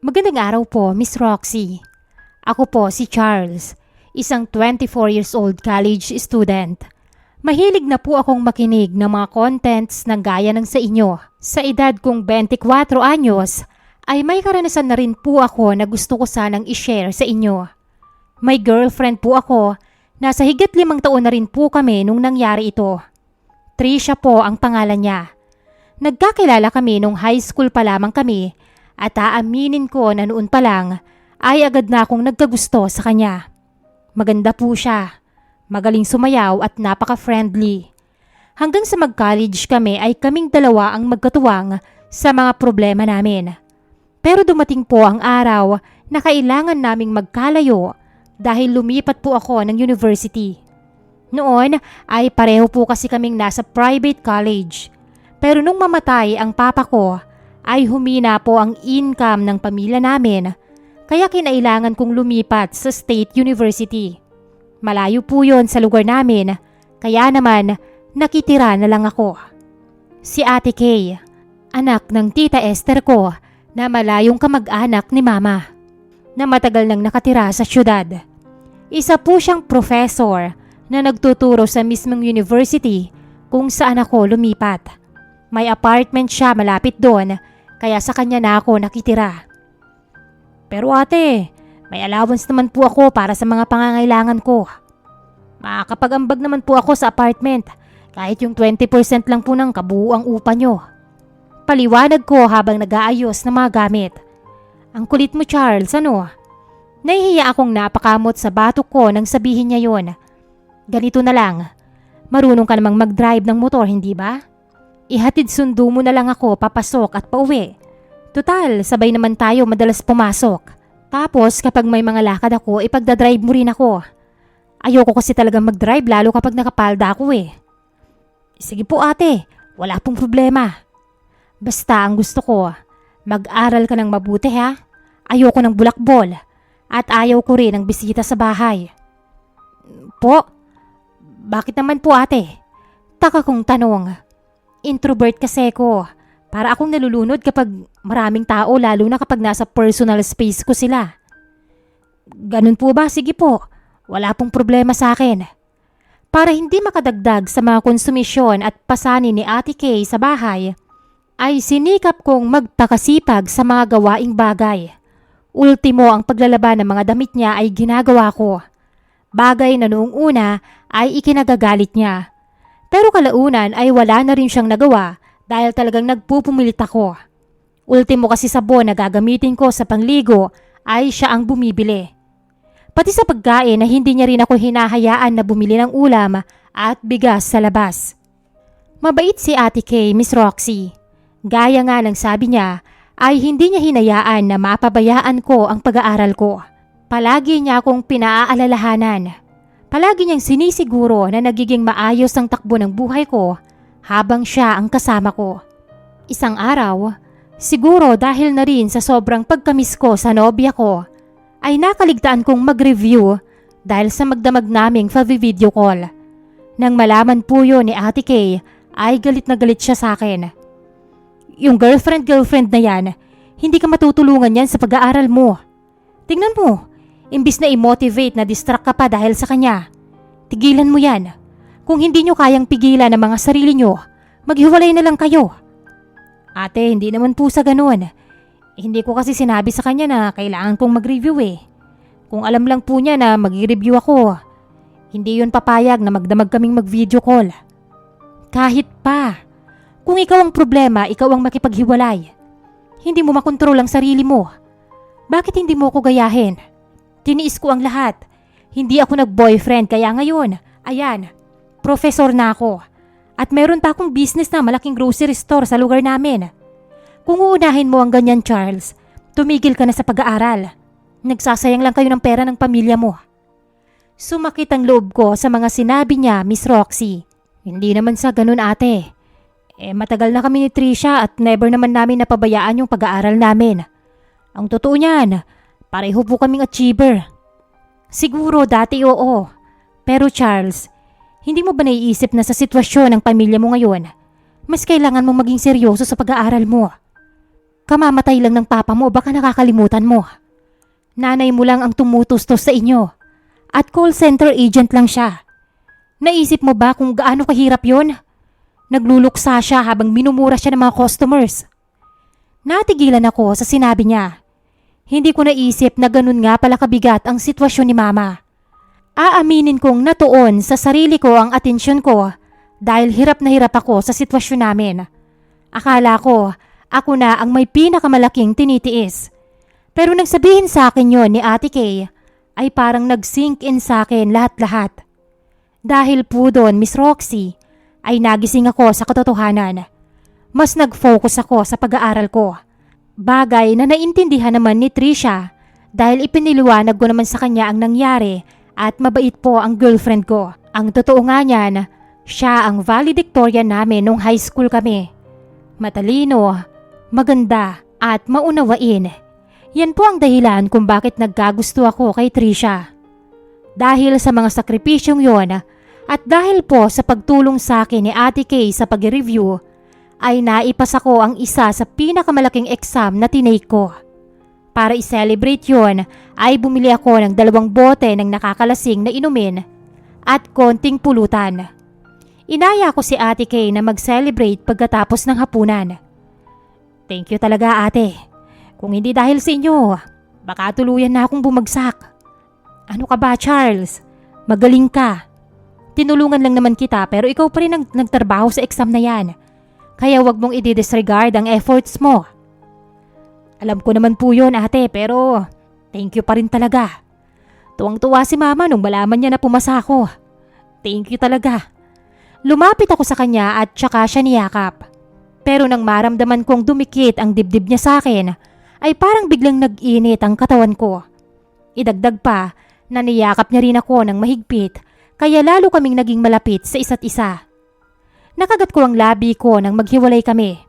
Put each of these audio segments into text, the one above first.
Magandang araw po, Miss Roxy. Ako po si Charles, isang 24 years old college student. Mahilig na po akong makinig ng mga contents na gaya ng sa inyo. Sa edad kong 24 anyos, ay may karanasan na rin po ako na gusto ko sanang i-share sa inyo. May girlfriend po ako, nasa higit 5 taon na rin po kami nung nangyari ito. Trisha po ang pangalan niya. Nagkakilala kami nung high school pa lamang kami at aaminin ko na noon pa lang ay agad na akong nagkagusto sa kanya. Maganda po siya, magaling sumayaw at napaka-friendly. Hanggang sa mag-college kami ay kaming dalawa ang magkatuwang sa mga problema namin. Pero dumating po ang araw na kailangan naming magkalayo dahil lumipat po ako ng university. Noon ay pareho po kasi kaming nasa private college. Pero nung mamatay ang papa ko, ay humina po ang income ng pamilya namin, kaya kinailangan kong lumipat sa State University. Malayo po yon sa lugar namin, kaya naman nakitira na lang ako. Si Ate Kay, anak ng Tita Esther ko na malayong kamag-anak ni Mama, na matagal nang nakatira sa syudad. Isa po siyang professor na nagtuturo sa mismong university kung saan ako lumipat. May apartment siya malapit doon, kaya sa kanya na ako nakitira. Pero ate, may allowance naman po ako para sa mga pangangailangan ko. Makakapag-ambag naman po ako sa apartment, kahit yung 20% lang po ng kabuuang upa nyo. Paliwanag ko habang nag-aayos ng mga gamit. Ang kulit mo, Charles, ano? Nahihiya akong napakamot sa batok ko nang sabihin niya yon. Ganito na lang, marunong ka namang mag-drive ng motor, hindi ba? Ihatid sundo mo na lang ako papasok at pauwi. Total, sabay naman tayo madalas pumasok. Tapos kapag may mga lakad ako, ipagdadrive mo rin ako. Ayoko kasi talagang mag-drive lalo kapag nakapalda ako eh. Sige po ate, wala pong problema. Basta ang gusto ko, mag-aral ka ng mabuti ha. Ayoko ng bulakbol at ayaw ko rin ng bisita sa bahay. Po? Bakit naman po ate? Taka kong tanong. Introvert kasi ko. Para akong nalulunod kapag maraming tao lalo na kapag nasa personal space ko sila. Ganun po ba? Sige po. Wala pong problema sa akin. Para hindi makadagdag sa mga konsumisyon at pasanin ni Ate Kay sa bahay, ay sinikap kong magpakasipag sa mga gawaing bagay. Ultimo ang paglalaban ng mga damit niya ay ginagawa ko. Bagay na noong una ay ikinagagalit niya. Pero kalaunan ay wala na rin siyang nagawa dahil talagang nagpupumilit ako. Ultimo kasi sabon na gagamitin ko sa pangligo ay siya ang bumibili. Pati sa pagkain na hindi niya rin ako hinahayaan na bumili ng ulam at bigas sa labas. Mabait si Ate Kay, Miss Roxy. Gaya nga ng sabi niya ay hindi niya hinayaan na mapabayaan ko ang pag-aaral ko. Palagi niya akong pinaaalalahanan. Palagi niyang sinisiguro na nagiging maayos ang takbo ng buhay ko habang siya ang kasama ko. Isang araw, siguro dahil na rin sa sobrang pagkamis ko sa nobya ko, ay nakaligtaan kong mag-review dahil sa magdamag naming fa-video call. Nang malaman po yun ni Ate Kay, ay galit na galit siya sa akin. Yung girlfriend na yan, hindi ka matutulungan yan sa pag-aaral mo. Tingnan mo. Imbis na i-motivate na distract ka pa dahil sa kanya. Tigilan mo yan. Kung hindi nyo kayang pigilan ang mga sarili nyo, maghiwalay na lang kayo. Ate, hindi naman po sa ganun. Hindi ko kasi sinabi sa kanya na kailangan kong mag-review eh. Kung alam lang po niya na mag-review ako, hindi yun papayag na magdamag kaming mag-video call. Kahit pa. Kung ikaw ang problema, ikaw ang makipaghiwalay. Hindi mo makontrol ang sarili mo. Bakit hindi mo ko gayahin? Tiniis ko ang lahat. Hindi ako nag-boyfriend kaya ngayon, ayan, professor na ako. At meron pa akong business na malaking grocery store sa lugar namin. Kung uunahin mo ang ganyan, Charles, tumigil ka na sa pag-aaral. Nagsasayang lang kayo ng pera ng pamilya mo. Sumakit ang loob ko sa mga sinabi niya, Miss Roxy. Hindi naman sa ganun ate. Matagal na kami ni Trisha at never naman namin napabayaan yung pag-aaral namin. Ang totoo niyan, pareho po kaming achiever. Siguro dati oo. Pero Charles, hindi mo ba naiisip na sa sitwasyon ng pamilya mo ngayon, mas kailangan mong maging seryoso sa pag-aaral mo? kamamatay lang ng papa mo, baka nakakalimutan mo. Nanay mo lang ang tumutustos sa inyo. At call center agent lang siya. Naisip mo ba kung gaano kahirap yon? Nagluluksa siya habang minumura siya ng mga customers. Natigilan ako sa sinabi niya. Hindi ko naisip na ganun nga pala kabigat ang sitwasyon ni mama. Aaminin kong natuon sa sarili ko ang atensyon ko dahil hirap na hirap ako sa sitwasyon namin. Akala ko, ako na ang may pinakamalaking tinitiis. Pero nagsabihin sa akin yon ni Ate Kay, ay parang nag-sink in sa akin lahat-lahat. Dahil po doon, Miss Roxy, ay nagising ako sa katotohanan. Mas nag-focus ako sa pag-aaral ko. Bagay na naintindihan naman ni Trisha dahil ipiniliwanag ko naman sa kanya ang nangyari at mabait po ang girlfriend ko. Ang totoo nga niyan, siya ang valedictorian namin nung high school kami. Matalino, maganda at maunawain. Yan po ang dahilan kung bakit nagkagusto ako kay Trisha. Dahil sa mga sakripisyong yon at dahil po sa pagtulong sa akin ni Ate Kay sa pag-review, ay naipasa ko ang isa sa pinakamalaking exam na tinake ko. Para i-celebrate yon ay bumili ako ng 2 bote ng nakakalasing na inumin at konting pulutan. Inaya ko si Ate Kay na mag-celebrate pagkatapos ng hapunan. Thank you talaga, ate. Kung hindi dahil sa inyo, baka tuluyan na akong bumagsak. Ano ka ba, Charles? Magaling ka. Tinulungan lang naman kita pero ikaw pa rin ang nagtrabaho sa exam na yan. Kaya wag mong i-disregard ang efforts mo. Alam ko naman po yun, ate, pero thank you pa rin talaga. Tuwang-tuwa si mama nung malaman niya na pumasa ako. Thank you talaga. Lumapit ako sa kanya at tsaka siya niyakap. Pero nang maramdaman kong dumikit ang dibdib niya sa akin, ay parang biglang nag-init ang katawan ko. Idagdag pa na niyakap niya rin ako ng mahigpit kaya lalo kaming naging malapit sa isa't isa. Nakagat ko ang labi ko nang maghiwalay kami.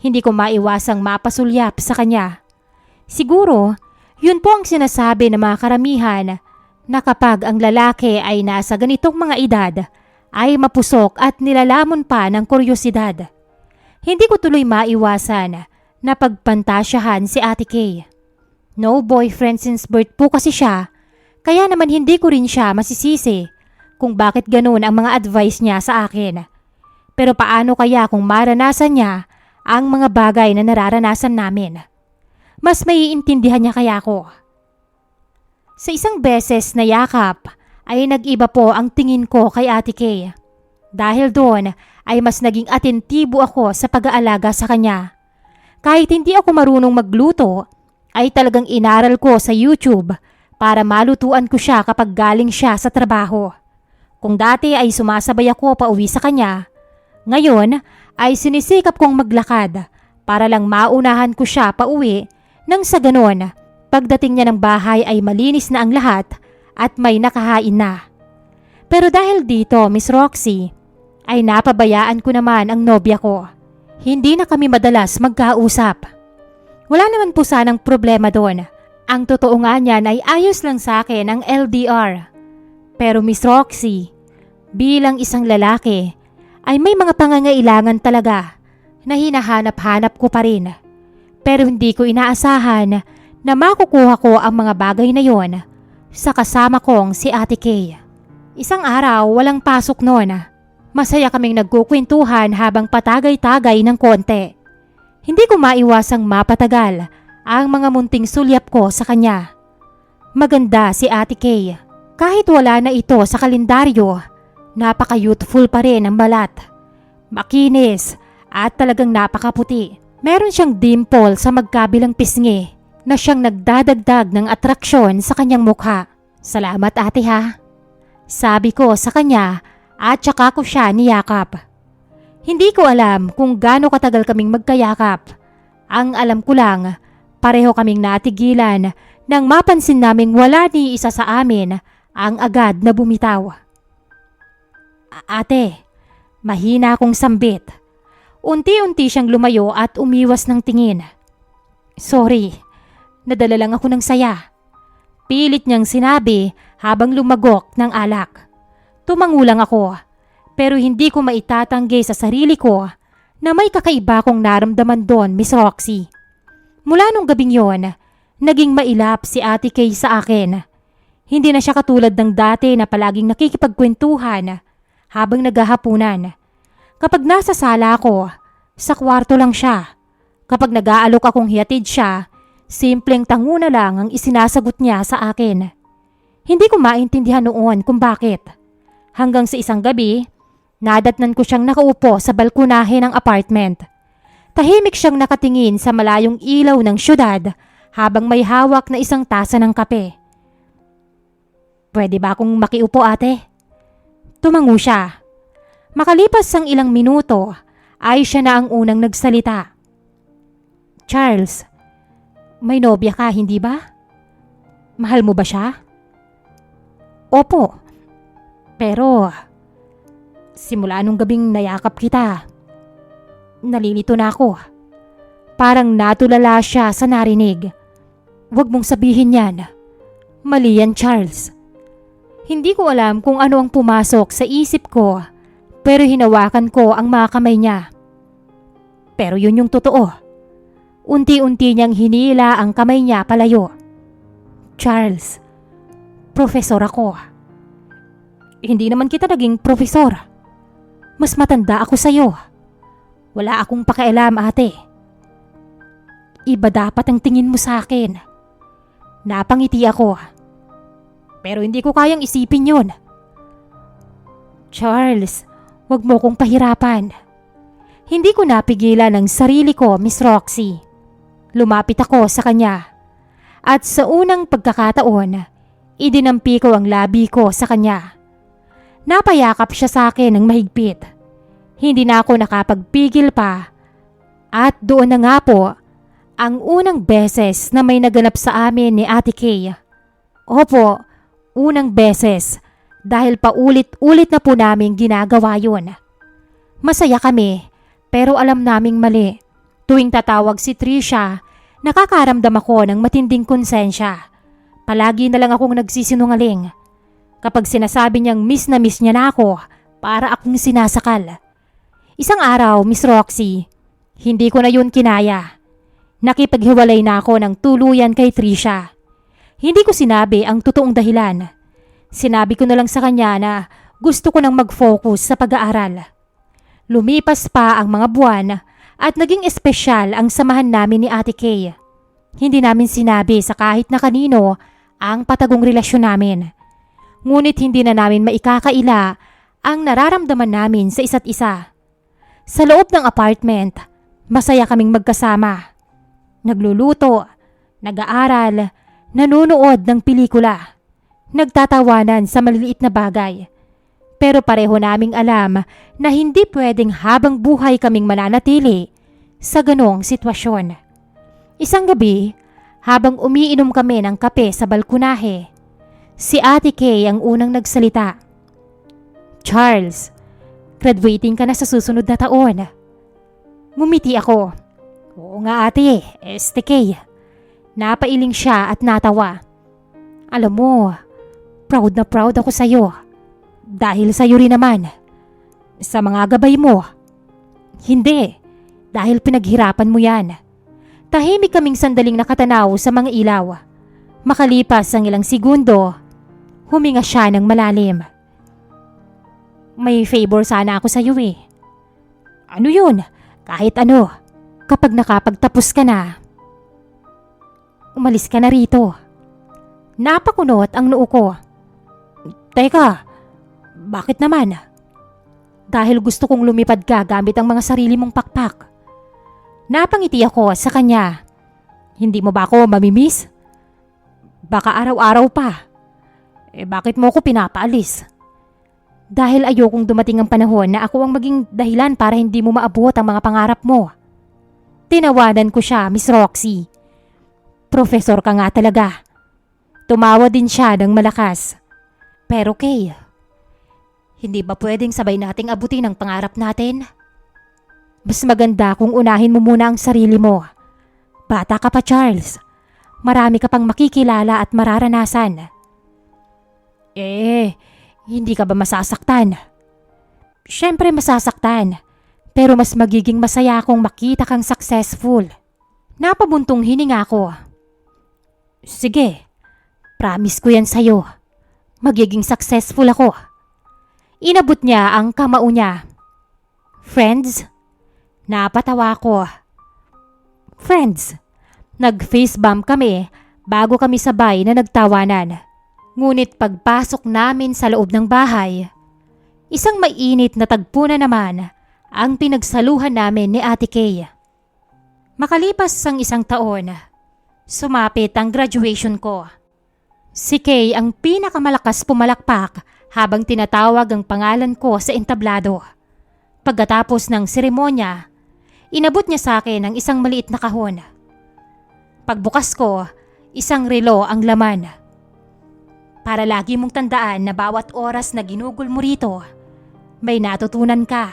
Hindi ko maiwasang mapasulyap sa kanya. Siguro, yun po ang sinasabi ng mga karamihan na kapag ang lalaki ay nasa ganitong mga edad, ay mapusok at nilalamon pa ng kuryosidad. Hindi ko tuloy maiwasan na pagpantasyahan si Ate Kay. No boyfriend since birth po kasi siya, kaya naman hindi ko rin siya masisisi kung bakit ganun ang mga advice niya sa akin. Pero paano kaya kung maranasan niya ang mga bagay na nararanasan namin? Mas maiintindihan niya kaya ako. Sa isang beses na yakap ay nag-iba po ang tingin ko kay Ate Kay. Dahil doon ay mas naging atentibo ako sa pag-aalaga sa kanya. Kahit hindi ako marunong magluto, ay talagang inaral ko sa YouTube para malutuan ko siya kapag galing siya sa trabaho. Kung dati ay sumasabay ako pauwi sa kanya, ngayon ay sinisikap kong maglakad para lang maunahan ko siya pauwi nang sa ganon, pagdating niya ng bahay ay malinis na ang lahat at may nakahain na. Pero dahil dito, Miss Roxy, ay napabayaan ko naman ang nobya ko. Hindi na kami madalas magkausap. Wala naman po sanang problema doon. Ang totoo nga niyan ay ayos lang sa akin ang LDR. Pero Miss Roxy, bilang isang lalaki, ay may mga pangangailangan talaga na hinahanap-hanap ko pa rin. Pero hindi ko inaasahan na makukuha ko ang mga bagay na yon sa kasama kong si Ate Kay. Isang araw walang pasok noon. Masaya kaming nagkukwentuhan habang patagay-tagay ng konti. Hindi ko maiwasang mapatagal ang mga munting sulyap ko sa kanya. Maganda si Ate Kay. Kahit wala na ito sa kalendaryo, napaka-youthful pa rin ang balat. Makinis at talagang napakaputi. Meron siyang dimple sa magkabilang pisngi na siyang nagdadagdag ng atraksyon sa kanyang mukha. Salamat, ate, ha? Sabi ko sa kanya at saka ko siya niyakap. Hindi ko alam kung gaano katagal kaming magkayakap. Ang alam ko lang, pareho kaming natigilan nang mapansin naming wala ni isa sa amin ang agad na bumitaw. Ate, mahina akong sambit. Unti-unti siyang lumayo at umiwas ng tingin. Sorry, nadala lang ako ng saya. Pilit niyang sinabi habang lumagok ng alak. Tumangulang ako, pero hindi ko maitatanggi sa sarili ko na may kakaiba kong naramdaman doon, Miss Roxy. Mula nung gabing yon, naging mailap si Ate Kay sa akin. Hindi na siya katulad ng dati na palaging nakikipagkwentuhan habang naghahapunan. Kapag nasa sala ako, sa kwarto lang siya. Kapag nag-aalok akong hiatid siya, simpleng tango na lang ang isinasagot niya sa akin. Hindi ko maintindihan noon kung bakit. Hanggang sa isang gabi, nadatnan ko siyang nakaupo sa balkonahe ng apartment. Tahimik siyang nakatingin sa malayong ilaw ng syudad habang may hawak na isang tasa ng kape. "Pwede ba akong makiupo, ate?" Tumango siya. Makalipas ang ilang minuto, ay siya na ang unang nagsalita. "Charles, may nobya ka, hindi ba? Mahal mo ba siya?" "Opo. Pero simula nung gabing nayakap kita, nalilito na ako." Parang natulala siya sa narinig. "Huwag mong sabihin yan. Mali yan, Charles." Hindi ko alam kung ano ang pumasok sa isip ko, pero hinawakan ko ang mga kamay niya. Pero yun yung totoo. Unti-unti niyang hinila ang kamay niya palayo. "Charles, profesor ako." "Hindi naman kita naging profesor. Mas matanda ako sa'yo. Wala akong pakialam, ate. Iba dapat ang tingin mo sa akin." Napangiti ako. Pero hindi ko kayang isipin yun. "Charles, wag mo kong pahirapan." Hindi ko napigilan ang sarili ko, Miss Roxy. Lumapit ako sa kanya. At sa unang pagkakataon, idinampi ko ang labi ko sa kanya. Napayakap siya sa akin ng mahigpit. Hindi na ako nakapagpigil pa. At doon na nga po, ang unang beses na may naganap sa amin ni Ate Kay. Opo, unang beses dahil paulit-ulit na po namin ginagawa yun. Masaya kami pero alam naming mali. Tuwing tatawag si Trisha, nakakaramdam ako ng matinding konsensya. Palagi na lang akong nagsisinungaling. Kapag sinasabi niyang miss na miss niya na ako, para akong sinasakal. Isang araw, Miss Roxy, hindi ko na yun kinaya. Nakipaghiwalay na ako ng tuluyan kay Trisha. Hindi ko sinabi ang totoong dahilan. Sinabi ko na lang sa kanya na gusto ko nang mag-focus sa pag-aaral. Lumipas pa ang mga buwan at naging espesyal ang samahan namin ni Ate Kay. Hindi namin sinabi sa kahit na kanino ang patagong relasyon namin. Ngunit hindi na namin maikakaila ang nararamdaman namin sa isa't isa. Sa loob ng apartment, masaya kaming magkasama. Nagluluto, nag-aaral, nanonood ng pelikula, nagtatawanan sa maliliit na bagay. Pero pareho naming alam na hindi pwedeng habang buhay kaming mananatili sa ganong sitwasyon. Isang gabi, habang umiinom kami ng kape sa balkonahe, si Ate Kay ang unang nagsalita. "Charles, graduating ka na sa susunod na taon." Ngumiti ako. "Oo nga, ate, Kay." Napailing siya at natawa. "Alam mo, proud na proud ako sa'yo. Dahil sa'yo rin naman. Sa mga gabay mo." "Hindi, dahil pinaghirapan mo yan." Tahimik kaming sandaling nakatanaw sa mga ilaw. Makalipas ang ilang segundo, huminga siya ng malalim. "May favor sana ako sa'yo eh." "Ano yun?" "Kahit ano. Kapag nakapagtapos ka na, umalis ka na rito." Napakunot ang noo ko. "Teka, bakit naman?" "Dahil gusto kong lumipad ka gamit ang mga sarili mong pakpak." Napangiti ako sa kanya. "Hindi mo ba ako mamimiss? Baka araw-araw pa. Bakit mo ako pinapaalis?" "Dahil ayokong dumating ang panahon na ako ang maging dahilan para hindi mo maabot ang mga pangarap mo." Tinawanan ko siya, Miss Roxy. "Profesor ka nga talaga." Tumawa din siya ng malakas. "Pero Kay, hindi ba pwedeng sabay nating abutin ang pangarap natin? Mas maganda kung unahin mo muna ang sarili mo. Bata ka pa, Charles. Marami ka pang makikilala at mararanasan." Hindi ka ba masasaktan?" "Siyempre masasaktan, pero mas magiging masaya kung makita kang successful." Napabuntong hininga ko. Sige, promise ko yan sa'yo. Magiging successful ako. Inabot niya ang kamao niya. Friends? Napatawa ko. Friends? Nag-face bump kami bago kami sabay na nagtawanan. Ngunit pagpasok namin sa loob ng bahay, isang mainit na tagpo na naman ang pinagsaluhan namin ni Ate Kay. Makalipas ang isang taon, sumapit ang graduation ko. Si Kay ang pinakamalakas pumalakpak habang tinatawag ang pangalan ko sa entablado. Pagkatapos ng seremonya, inabot niya sa akin ang isang maliit na kahon. Pagbukas ko, isang relo ang laman. Para lagi mong tandaan na bawat oras na ginugol mo rito, may natutunan ka.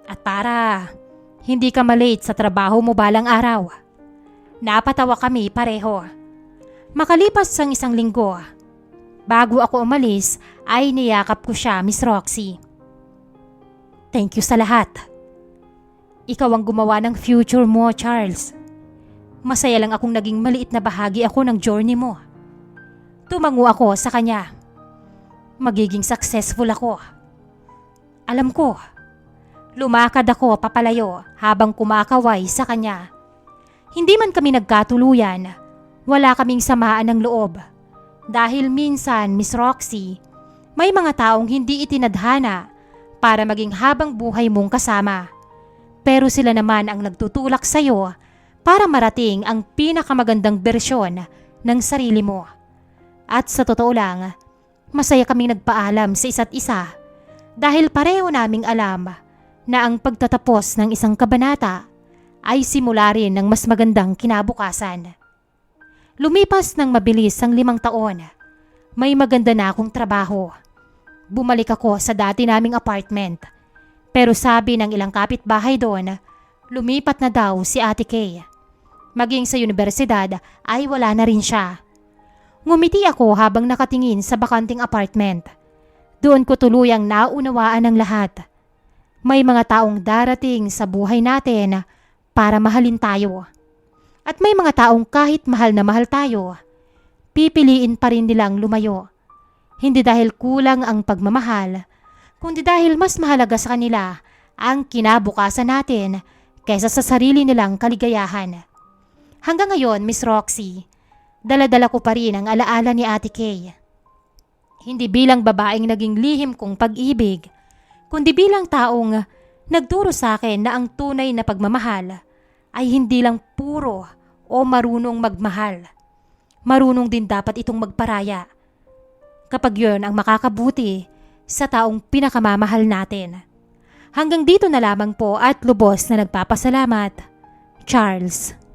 At para hindi ka malate sa trabaho mo balang araw. Napatawa kami pareho. Makalipas ang isang linggo, bago ako umalis ay niyakap ko siya, Miss Roxy. Thank you sa lahat. Ikaw ang gumawa ng future mo, Charles. Masaya lang akong naging maliit na bahagi ako ng journey mo. Tumango ako sa kanya. Magiging successful ako. Alam ko. Lumakad ako papalayo habang kumakaway sa kanya. Hindi man kami nagkatuluyan, wala kaming samaan ng loob. Dahil minsan, Miss Roxy, may mga taong hindi itinadhana para maging habang buhay mong kasama. Pero sila naman ang nagtutulak sa'yo para marating ang pinakamagandang bersyon ng sarili mo. At sa totoo lang, masaya kaming nagpaalam sa isa't isa dahil pareho naming alam na ang pagtatapos ng isang kabanata ay simula rin ng mas magandang kinabukasan. Lumipas ng mabilis ang 5 taon. May maganda na akong trabaho. Bumalik ako sa dati naming apartment. Pero sabi ng ilang kapitbahay doon, lumipat na daw si Ate Kay. Maging sa universidad ay wala na rin siya. Ngumiti ako habang nakatingin sa bakanting apartment. Doon ko tuluyang naunawaan ang lahat. May mga taong darating sa buhay natin para mahalin tayo. At may mga taong kahit mahal na mahal tayo, pipiliin pa rin nilang lumayo. Hindi dahil kulang ang pagmamahal, kundi dahil mas mahalaga sa kanila ang kinabukasan natin kaysa sa sarili nilang kaligayahan. Hanggang ngayon, Miss Roxy, dala-dala ko pa rin ang alaala ni Ate Kay. Hindi bilang babaeng naging lihim kong pag-ibig, kundi bilang taong nagturo sa akin na ang tunay na pagmamahal ay hindi lang puro o marunong magmahal. Marunong din dapat itong magparaya. Kapag yun ang makakabuti sa taong pinakamamahal natin. Hanggang dito na lamang po at lubos na nagpapasalamat, Charles.